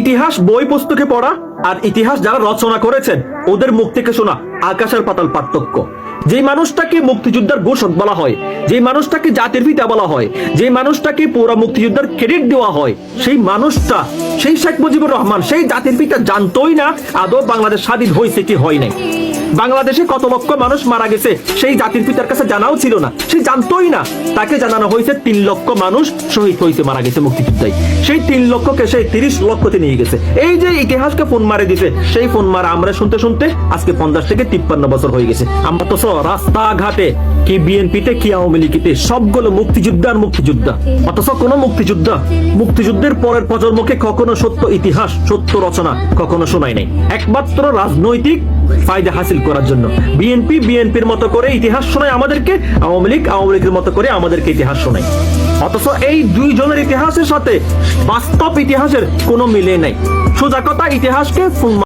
ইতিহাস বই পুস্তকে পড়া আর ইতিহাস যারা রচনা করেছেন ওদের মুখ থেকে শোনা আকাশের পাতাল পার্থক্য। যে মানুষটাকে মুক্তিযোদ্ধার ঘোষক বলা হয়, যে মানুষটাকে জাতির পিতা বলা হয়, যে মানুষটাকে পুরা মুক্তিযোদ্ধার ক্রেডিট দেওয়া হয়, সেই মানুষটা, সেই শেখ মুজিবুর রহমান, সেই জাতির পিতা জানতোই না আদৌ বাংলাদেশ স্বাধীন হয়েছে কি হয় নাই। বাংলাদেশে কত লক্ষ মানুষ মারা গেছে সেই জাতির পিতার কাছে জানাও ছিল না, সে জানতোই না। তাকে জানানো হয়েছে 3 লক্ষ মানুষ শহীদ হয়েছে, মারা গেছে মুক্তিযোদ্ধায়। সেই 3 লক্ষকে সেই 30 লক্ষতে নিয়ে গেছে। এই যে ইতিহাসকে ফোন মারে দিছে, সেই ফোন মারা আমরা শুনতে শুনতে আজকে 50 থেকে 53 বছর হয়ে গেছে। আমরা তো রাস্তাঘাটে কি বিএনপিতে কি আওয়ামী লীগতে সবগুলো মুক্তিযোদ্ধা আর মুক্তিযোদ্ধা, অথচ কোন মুক্তিযুদ্ধের পরের প্রজন্মকে কখনো সত্য ইতিহাস, সত্য রচনা কখনো শোনায় নাই। একমাত্র রাজনৈতিক ফায়দা হাসিল করার জন্য বিএনপির মতো করে ইতিহাস শোনায় আমাদেরকে, আওয়ামী লীগের মতো করে আমাদেরকে ইতিহাস শোনায়। অথচ এই দুইজনের ইতিহাসের সাথে বাস্তব ইতিহাসের কোনো মিলে নাই। সোজা কথা, ইতিহাসকে